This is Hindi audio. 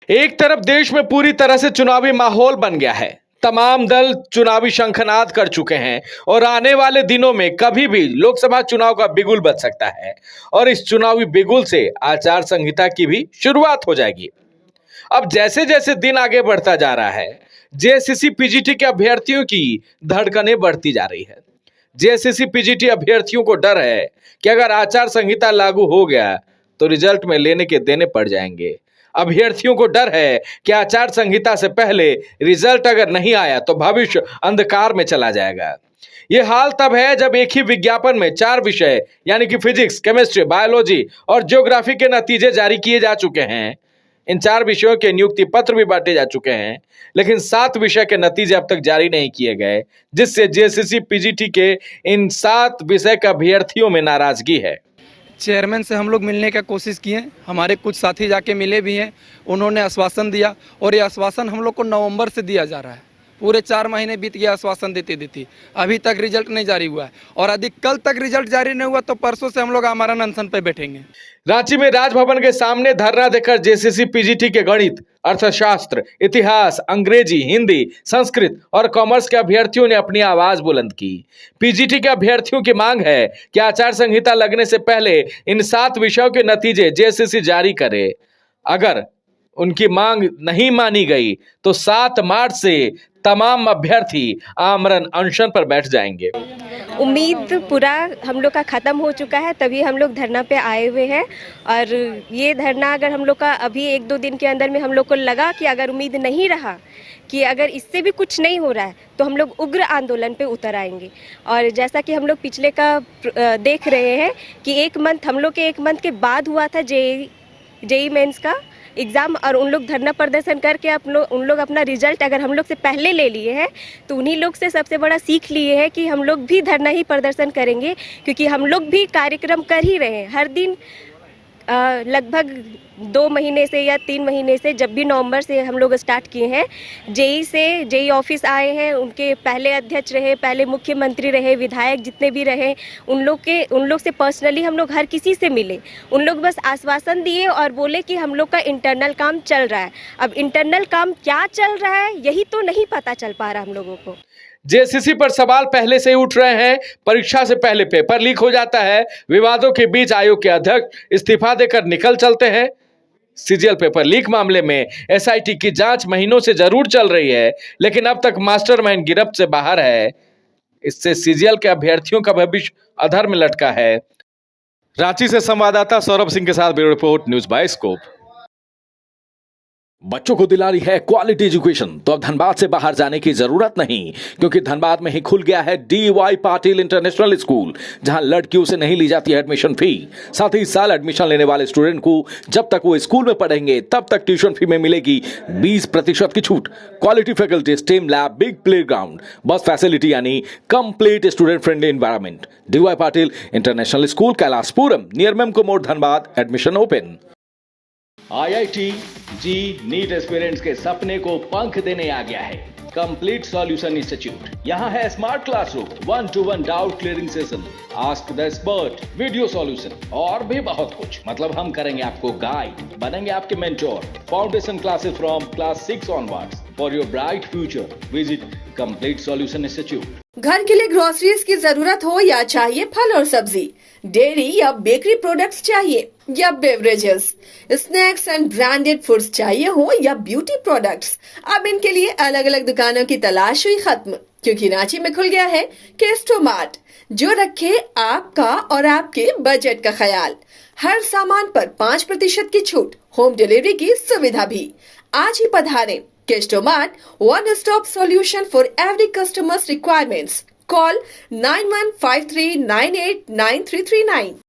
एक तरफ देश में पूरी तरह से चुनावी माहौल बन गया है। तमाम दल चुनावी शंखनाद कर चुके हैं और आने वाले दिनों में कभी भी लोकसभा चुनाव का बिगुल बज सकता है और इस चुनावी बिगुल से आचार संहिता की भी शुरुआत हो जाएगी। अब जैसे जैसे दिन आगे बढ़ता जा रहा है, जेएसएससी पीजीटी के अभ्यर्थियों की धड़कनें बढ़ती जा रही है। जेएसएससी पीजीटी अभ्यर्थियों को डर है कि अगर आचार संहिता लागू हो गया तो रिजल्ट में लेने के देने पड़ जाएंगे। अभ्यर्थियों को डर है कि आचार संहिता से पहले रिजल्ट अगर नहीं आया तो भविष्य अंधकार में चला जाएगा। यह हाल तब है जब एक ही विज्ञापन में 4 विषय यानी कि फिजिक्स, केमिस्ट्री, बायोलॉजी और ज्योग्राफी के नतीजे जारी किए जा चुके हैं। इन 4 विषयों के नियुक्ति पत्र भी बांटे जा चुके हैं, लेकिन 7 विषय के नतीजे अब तक जारी नहीं किए गए, जिससे जेएसएससी पीजीटी के इन 7 विषय के अभ्यर्थियों में नाराजगी है। चेयरमैन से हम लोग मिलने का कोशिश किए, हमारे कुछ साथी जाके मिले भी हैं। उन्होंने आश्वासन दिया और ये आश्वासन हम लोग को नवंबर से दिया जा रहा है। पूरे 4 महीने बीत गया आश्वासन देते देते, अभी तक रिजल्ट नहीं जारी हुआ है और यदि कल तक रिजल्ट जारी नहीं हुआ तो परसों से हम लोग आमरण अनशन पे बैठेंगे। रांची में राजभवन के सामने धरना देकर जेएसएससी पीजीटी के गणित, अर्थशास्त्र, इतिहास, अंग्रेजी, हिंदी, संस्कृत और कॉमर्स के अभ्यर्थियों ने अपनी आवाज बुलंद की। पीजीटी के अभ्यर्थियों की मांग है कि आचार संहिता लगने से पहले इन 7 विषयों के नतीजे जेएसएससी जारी करे। अगर उनकी मांग नहीं मानी गई तो 7 मार्च से तमाम अभ्यर्थी आमरण अनशन पर बैठ जाएंगे। उम्मीद पूरा हम लोग का ख़त्म हो चुका है, तभी हम लोग धरना पे आए हुए हैं। और ये धरना अगर हम लोग का अभी 1-2 दिन के अंदर में हम लोग को लगा कि अगर उम्मीद नहीं रहा कि अगर इससे भी कुछ नहीं हो रहा है तो हम लोग उग्र आंदोलन पे उतर आएंगे। और जैसा कि हम लोग पिछले का देख रहे हैं कि हम लोग के 1 मंथ के बाद हुआ था जेई मेंस का एग्ज़ाम, और उन लोग धरना प्रदर्शन करके उन लोग अपना रिजल्ट अगर हम लोग से पहले ले लिए हैं तो उन्हीं लोग से सबसे बड़ा सीख लिए है कि हम लोग भी धरना ही प्रदर्शन करेंगे, क्योंकि हम लोग भी कार्यक्रम कर ही रहे हैं हर दिन। लगभग 2 महीने से या 3 महीने से, जब भी नवंबर से हम लोग स्टार्ट किए हैं, जेई ऑफिस आए हैं, उनके पहले अध्यक्ष रहे, पहले मुख्यमंत्री रहे, विधायक जितने भी रहे, उन लोग से पर्सनली हम लोग हर किसी से मिले। उन लोग बस आश्वासन दिए और बोले कि हम लोग का इंटरनल काम चल रहा है। अब इंटरनल काम क्या चल रहा है यही तो नहीं पता चल पा रहा हम लोगों को। जेएसएससी पर सवाल पहले से ही उठ रहे हैं। परीक्षा से पहले पेपर लीक हो जाता है, विवादों के बीच आयोग के अध्यक्ष इस्तीफा देकर निकल चलते हैं। सीजीएल पेपर लीक मामले में एसआईटी की जांच महीनों से जरूर चल रही है, लेकिन अब तक मास्टरमाइंड गिरफ्त से बाहर है। इससे सीजीएल के अभ्यर्थियों का भविष्य अधर में लटका है। रांची से संवाददाता सौरभ सिंह के साथ ब्यूरो रिपोर्ट, न्यूज़ बाइस्कोप। बच्चों को दिला रही है क्वालिटी एजुकेशन, तो अब धनबाद से बाहर जाने की जरूरत नहीं, क्योंकि धनबाद में ही खुल गया है डीवाई पाटिल इंटरनेशनल स्कूल, जहां लड़कियों से नहीं ली जाती है एडमिशन फी। साथ ही इस साल एडमिशन लेने वाले स्टूडेंट को जब तक वो स्कूल में पढ़ेंगे तब तक ट्यूशन फी में मिलेगी 20% की छूट। Quality faculty, STEM lab, big play ground, bus facility यानी complete student friendly environment. DY Patil international school, Kailashpuram, near Memco मोड़, Dhanbad. Admission open. IIT JEE NEET aspirants के सपने को पंख देने आ गया है कंप्लीट सॉल्यूशन इंस्टीट्यूट। यहाँ है smart classroom, 1-to-1 doubt clearing session, ask the expert, video solution और भी बहुत कुछ। मतलब हम करेंगे आपको गाइड, बनेंगे आपके mentor. Foundation classes from class 6 onwards for your bright future. Visit complete solution institute. घर के लिए ग्रोसरीज की जरूरत हो या चाहिए फल और सब्जी, डेयरी या बेकरी प्रोडक्ट्स चाहिए या beverages, snacks and branded foods चाहिए हो या ब्यूटी प्रोडक्ट्स, अब इनके लिए अलग अलग दुकानों की तलाश हुई खत्म, क्योंकि रांची में खुल गया है केस्टोमार्ट, जो रखे आपका और आपके बजट का ख्याल। हर सामान पर 5% की छूट, होम डिलीवरी की सुविधा भी। आज ही पधारें। Kestomat, one-stop solution for every customer's requirements. Call 9153989339.